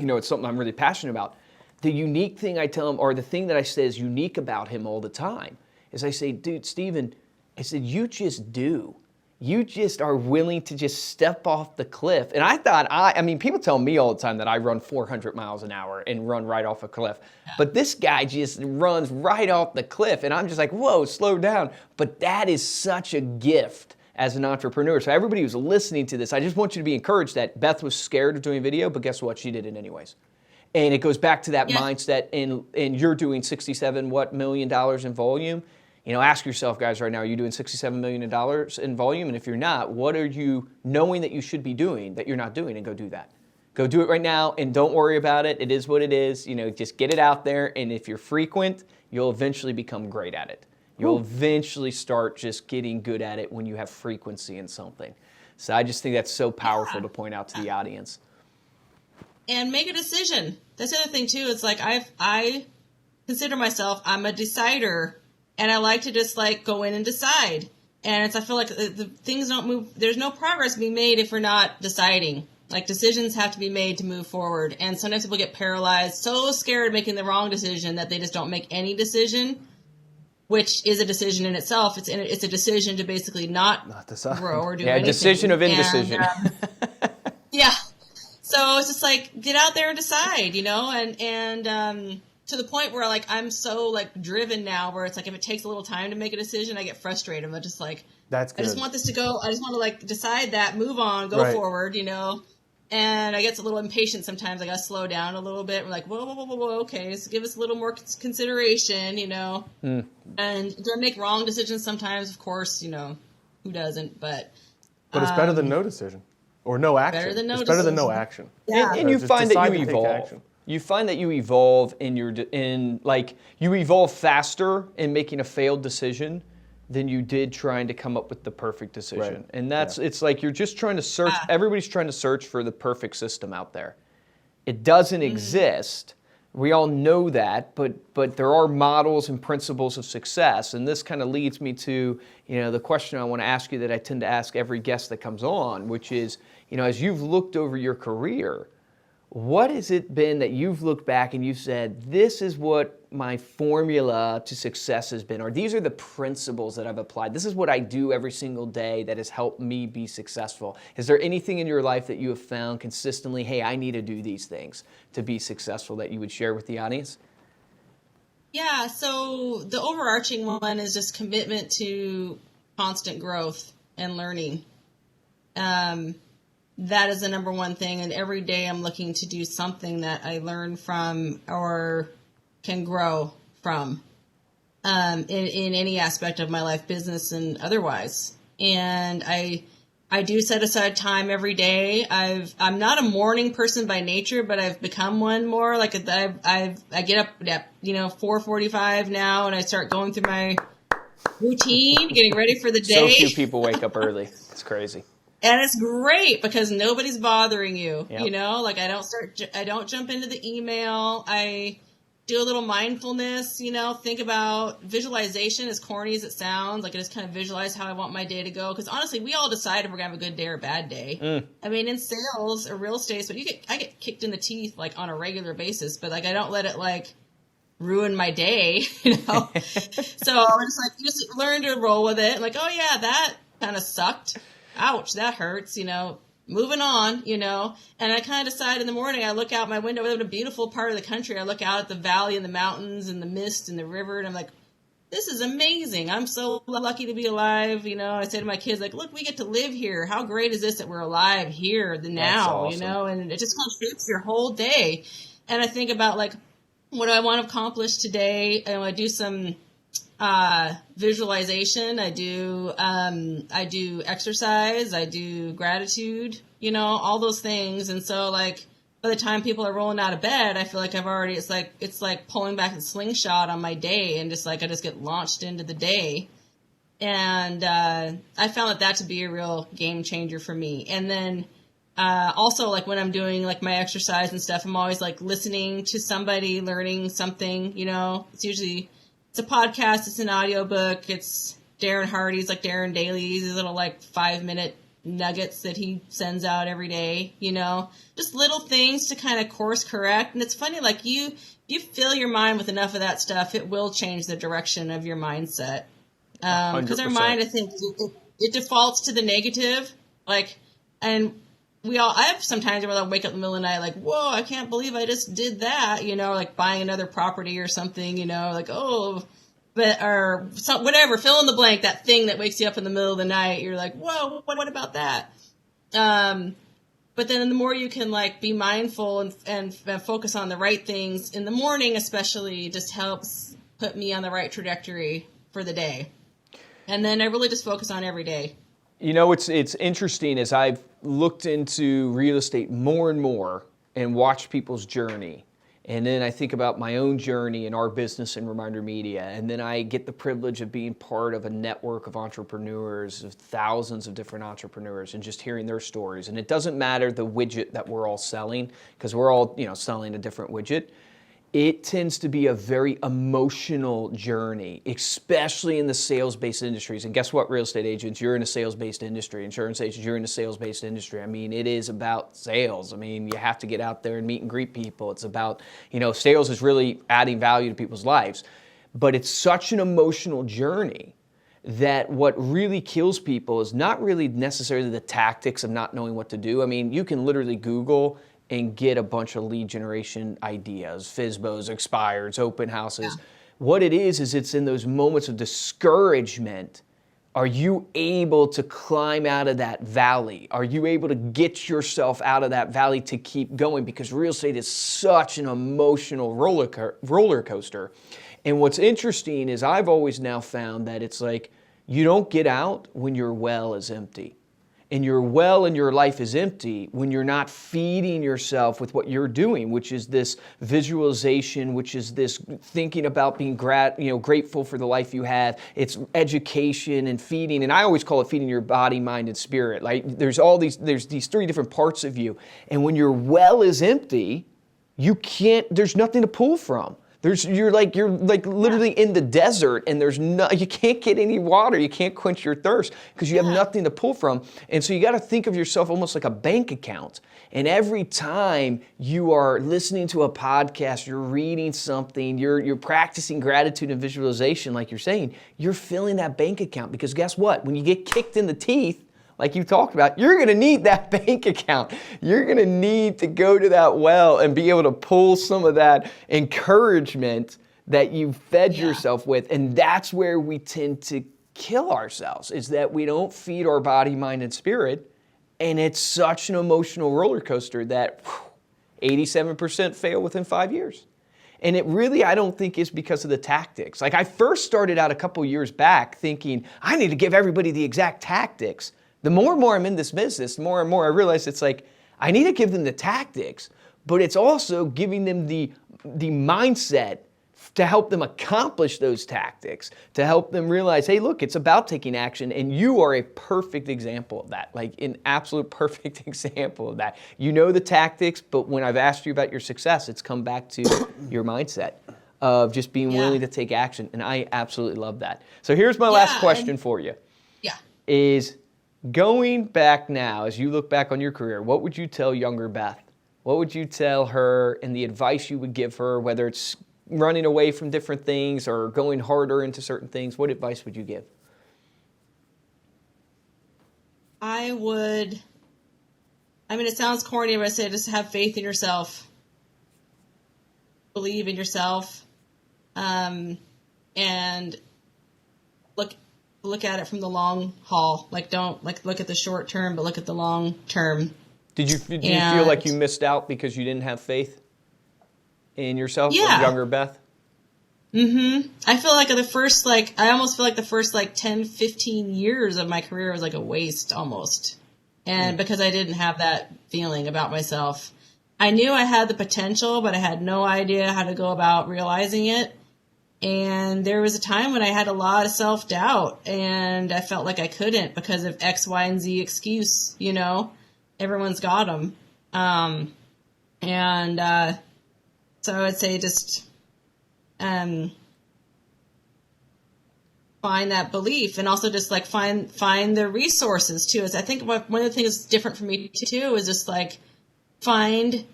[SPEAKER 2] you know, it's something I'm really passionate about. The unique thing I tell him, or the thing that I say is unique about him all the time, is I say, dude, Steven, I said, you just do. You just are willing to just step off the cliff. And I thought, I mean, people tell me all the time that I run 400 miles an hour and run right off a cliff. But this guy just runs right off the cliff. And I'm just like, whoa, slow down. But that is such a gift as an entrepreneur. So everybody who's listening to this, I just want you to be encouraged that Beth was scared of doing video, but guess what? She did it anyways. And it goes back to that mindset, and you're doing $67 million in volume. You know, ask yourself, guys, right now, are you doing $67 million in volume? And if you're not, what are you knowing that you should be doing that you're not doing? And go do that. Go do it right now, and don't worry about it. It is what it is. You know, just get it out there. And if you're frequent, you'll eventually become great at it. You'll eventually start just getting good at it when you have frequency in something. So I just think that's so powerful to point out to the audience.
[SPEAKER 3] And make a decision. That's the other thing, too. It's like I consider myself, I'm a decider. And I like to just like go in and decide. And I feel like the things don't move. There's no progress being made if we're not deciding. Like decisions have to be made to move forward. And sometimes people get paralyzed, so scared of making the wrong decision that they just don't make any decision, which is a decision in itself. It's a decision to basically not
[SPEAKER 1] decide.
[SPEAKER 3] Grow or do anything.
[SPEAKER 2] Yeah, decision of indecision.
[SPEAKER 3] Yeah. So it's just like get out there and decide, you know, and to the point where like I'm so like driven now where it's like if it takes a little time to make a decision, I get frustrated. I'm just like,
[SPEAKER 1] that's good.
[SPEAKER 3] I just want this to go. I just want to like decide that, move on, go forward, you know. And I get a little impatient sometimes. I got to slow down a little bit. We're like, whoa, okay, so give us a little more consideration, you know. And do I make wrong decisions sometimes? Of course, you know, who doesn't? But
[SPEAKER 1] it's better than no decision or no action.
[SPEAKER 3] Better than no
[SPEAKER 1] it's
[SPEAKER 3] decision.
[SPEAKER 1] better than no action.
[SPEAKER 3] Yeah.
[SPEAKER 2] And you find that you evolve. You find that you evolve you evolve faster in making a failed decision than you did trying to come up with the perfect decision.
[SPEAKER 1] Right.
[SPEAKER 2] And it's like you're just trying to search, everybody's trying to search for the perfect system out there. It doesn't exist. We all know that, but there are models and principles of success. And this kind of leads me to, you know, the question I want to ask you that I tend to ask every guest that comes on, which is, you know, as you've looked over your career, what has it been that you've looked back and you said, this is what my formula to success has been, or these are the principles that I've applied. This is what I do every single day that has helped me be successful. Is there anything in your life that you have found consistently, hey, I need to do these things to be successful that you would share with the audience?
[SPEAKER 3] Yeah, so the overarching one is just commitment to constant growth and learning. That is the number one thing. And every day I'm looking to do something that I learn from or can grow from in any aspect of my life, business and otherwise. And I do set aside time every day. I'm not a morning person by nature, but I've become one more. Like I get up at 4:45 now, and I start going through my routine, getting ready for the day.
[SPEAKER 2] So few people wake up early. It's crazy.
[SPEAKER 3] And it's great because nobody's bothering you,
[SPEAKER 2] Yep.
[SPEAKER 3] you know, like I don't jump into the email. I do a little mindfulness, you know, think about visualization, as corny as it sounds. Like I just kind of visualize how I want my day to go. Because honestly, we all decide if we're going to have a good day or a bad day. I mean, in sales or real estate, so I get kicked in the teeth like on a regular basis, but like I don't let it like ruin my day, you know. So I'm just learn to roll with it. Like, oh yeah, that kind of sucked. Ouch, that hurts, you know, moving on, you know. And I kind of decide in the morning, I look out my window, we live in a beautiful part of the country. I look out at the valley and the mountains and the mist and the river, and I'm like, this is amazing. I'm so lucky to be alive, you know. I say to my kids, like, look, we get to live here. How great is this that we're alive here, now,
[SPEAKER 2] awesome.
[SPEAKER 3] You know. And it just kind of shapes your whole day. And I think about, like, what do I want to accomplish today? I do some visualization. I do exercise. I do gratitude. All those things. And so, like, by the time people are rolling out of bed, I feel like it's like pulling back the slingshot on my day, and just like I just get launched into the day. And I found that to be a real game changer for me. And then also, like, when I'm doing like my exercise and stuff, I'm always like listening to somebody, learning something. It's a podcast, it's an audiobook, it's Darren Hardy's, like Darren Daly's little like 5-minute nuggets that he sends out every day, just little things to kind of course correct. And it's funny, like you fill your mind with enough of that stuff, it will change the direction of your mindset. Because our mind, I think, it defaults to the negative, like, and I have sometimes where I'll wake up in the middle of the night, like, whoa, I can't believe I just did that, like buying another property or something, like, or whatever, fill in the blank, that thing that wakes you up in the middle of the night. You're like, whoa, what about that? But then the more you can like be mindful and focus on the right things in the morning, especially, just helps put me on the right trajectory for the day. And then I really just focus on every day.
[SPEAKER 2] It's interesting as I've looked into real estate more and more and watched people's journey. And then I think about my own journey in our business in ReminderMedia. And then I get the privilege of being part of a network of entrepreneurs, of thousands of different entrepreneurs, and just hearing their stories. And it doesn't matter the widget that we're all selling, because we're all, selling a different widget. It tends to be a very emotional journey, especially in the sales-based industries. And guess what, real estate agents? You're in a sales-based industry. Insurance agents, you're in a sales-based industry. I mean, it is about sales. I mean, you have to get out there and meet and greet people. It's about, sales is really adding value to people's lives. But it's such an emotional journey that what really kills people is not really necessarily the tactics of not knowing what to do. I mean, you can literally Google and get a bunch of lead generation ideas, FSBOs, expireds, open houses. Yeah. What it is it's in those moments of discouragement. Are you able to climb out of that valley? Are you able to get yourself out of that valley to keep going? Because real estate is such an emotional roller coaster. And what's interesting is I've always now found that it's like you don't get out when your well is empty. And your well in your life is empty when you're not feeding yourself with what you're doing, which is this visualization, which is this thinking about being grateful for the life you have. It's education and feeding, and I always call it feeding your body, mind, and spirit. Like there's these 3 different parts of you, and when your well is empty, there's nothing to pull from. You're like literally in the desert, and you can't get any water. You can't quench your thirst because you have nothing to pull from. And so you got to think of yourself almost like a bank account. And every time you are listening to a podcast, you're reading something, you're practicing gratitude and visualization, like you're saying, you're filling that bank account. Because guess what? When you get kicked in the teeth, like you talked about, you're going to need that bank account. You're going to need to go to that well and be able to pull some of that encouragement that you fed yourself with. And that's where we tend to kill ourselves, is that we don't feed our body, mind, and spirit. And it's such an emotional roller coaster that 87% fail within 5 years. And it really, I don't think, is because of the tactics. Like I first started out a couple years back thinking, I need to give everybody the exact tactics. The more and more I'm in this business, the more and more I realize it's like, I need to give them the tactics, but it's also giving them the mindset to help them accomplish those tactics, to help them realize, hey, look, it's about taking action, and you are a perfect example of that, like an absolute perfect example of that. You know the tactics, but when I've asked you about your success, it's come back to your mindset of just being willing to take action, and I absolutely love that. So here's my last question for you. Is going back now, as you look back on your career, what would you tell younger Beth? What would you tell her, and the advice you would give her, whether it's running away from different things or going harder into certain things? What advice would you give?
[SPEAKER 3] It sounds corny, but I say just have faith in yourself. Believe in yourself. And look at it from the long haul. Like don't look at the short term, but look at the long term.
[SPEAKER 2] Did you feel like you missed out because you didn't have faith? in yourself,
[SPEAKER 3] Yeah.
[SPEAKER 2] or younger Beth?
[SPEAKER 3] I feel like I almost feel like the first 10, 15 years of my career was like a waste almost. And because I didn't have that feeling about myself, I knew I had the potential, but I had no idea how to go about realizing it. And there was a time when I had a lot of self-doubt and I felt like I couldn't because of X, Y, and Z excuse, everyone's got them. So I would say just, find that belief, and also just find the resources too. I think one of the things that's different for me too is just find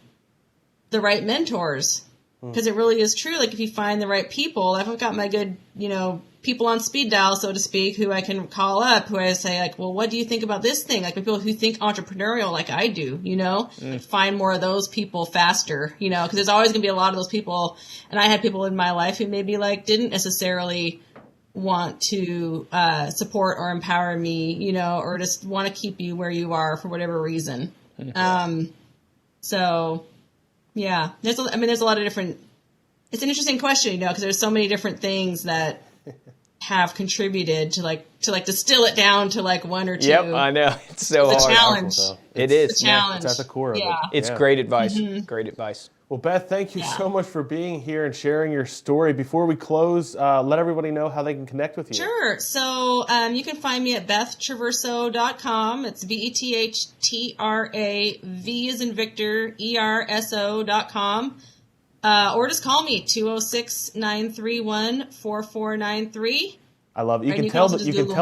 [SPEAKER 3] the right mentors, because it really is true. If you find the right people, I've got my good, people on speed dial, so to speak, who I can call up, who I say well, what do you think about this thing? People who think entrepreneurial like I do, find more of those people faster, because there's always going to be a lot of those people. And I had people in my life who maybe didn't necessarily want to support or empower me, or just want to keep you where you are for whatever reason. So yeah, there's a lot of different, it's an interesting question, because there's so many different things that have contributed to distill it down to one or two.
[SPEAKER 2] Yep, I know. It's so
[SPEAKER 3] It's a
[SPEAKER 2] hard.
[SPEAKER 3] challenge.
[SPEAKER 2] It is.
[SPEAKER 3] It's a challenge.
[SPEAKER 1] It's at the core of it.
[SPEAKER 2] It's
[SPEAKER 1] Yeah.
[SPEAKER 2] great advice. Great advice.
[SPEAKER 1] Well, Beth, thank you so much for being here and sharing your story. Before we close, let everybody know how they can connect with you.
[SPEAKER 3] Sure. So you can find me at BethTraverso.com. It's BETHTRA, V as in Victor, ERSO.com. Or just call me, 206-931-4493.
[SPEAKER 1] I love it. You can tell the people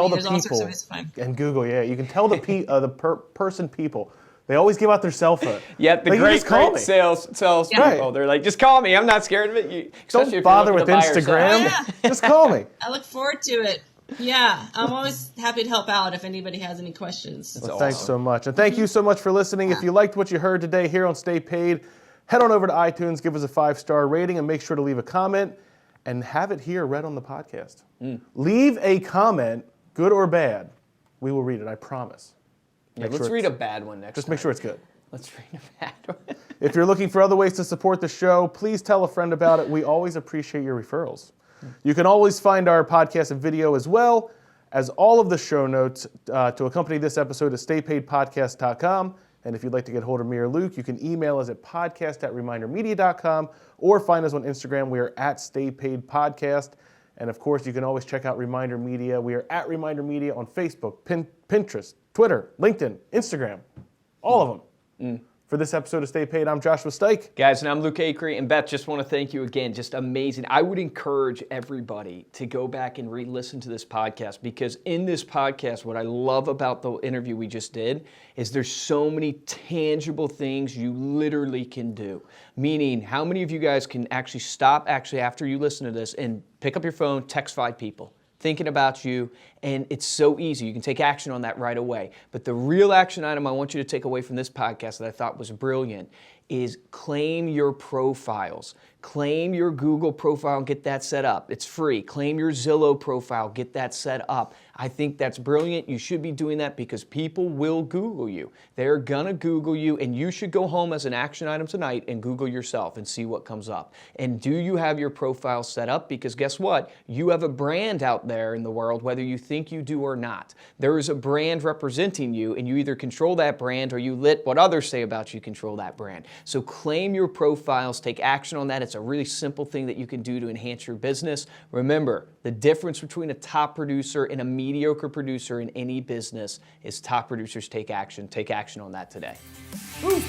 [SPEAKER 1] and Google. Yeah, you can tell the person people. They always give out their cell phone.
[SPEAKER 2] Yep, the great sales people.
[SPEAKER 1] Right.
[SPEAKER 2] They're like, just call me. I'm not scared of it.
[SPEAKER 1] Don't bother with Instagram. Just call me.
[SPEAKER 3] I look forward to it. Yeah, I'm always happy to help out if anybody has any questions.
[SPEAKER 1] Well, thanks so much. And thank you so much for listening. If you liked what you heard today here on Stay Paid, head on over to iTunes, give us a 5-star rating, and make sure to leave a comment and have it here read on the podcast. Leave a comment, good or bad. We will read it, I promise.
[SPEAKER 2] Yeah, let's read a bad one next time.
[SPEAKER 1] Just make sure it's good.
[SPEAKER 2] Let's read a bad one.
[SPEAKER 1] If you're looking for other ways to support the show, please tell a friend about it. We always appreciate your referrals. You can always find our podcast and video as well as all of the show notes to accompany this episode at staypaidpodcast.com. And if you'd like to get hold of me or Luke, you can email us at podcast@remindermedia.com or find us on Instagram. We are at staypaidpodcast. And of course, you can always check out Reminder Media. We are at Reminder Media on Facebook, Pinterest, Twitter, LinkedIn, Instagram, all of them. For this episode of Stay Paid, I'm Joshua Stike.
[SPEAKER 2] Guys, and I'm Luke Acree. And Beth, just want to thank you again. Just amazing. I would encourage everybody to go back and re-listen to this podcast, because in this podcast, what I love about the interview we just did is there's so many tangible things you literally can do. Meaning, how many of you guys can actually stop after you listen to this and pick up your phone, text 5 people thinking about you, and it's so easy. You can take action on that right away. But the real action item I want you to take away from this podcast that I thought was brilliant is claim your profiles. Claim your Google profile and get that set up. It's free. Claim your Zillow profile, get that set up. I think that's brilliant. You should be doing that because people will Google you. They're gonna Google you, and you should go home as an action item tonight and Google yourself and see what comes up. And do you have your profile set up? Because guess what? You have a brand out there in the world, whether you think you do or not. There is a brand representing you, and you either control that brand or you let what others say about you control that brand. So claim your profiles, take action on that. It's a really simple thing that you can do to enhance your business. Remember, the difference between a top producer and a mediocre producer in any business is top producers take action. Take action on that today. Woo.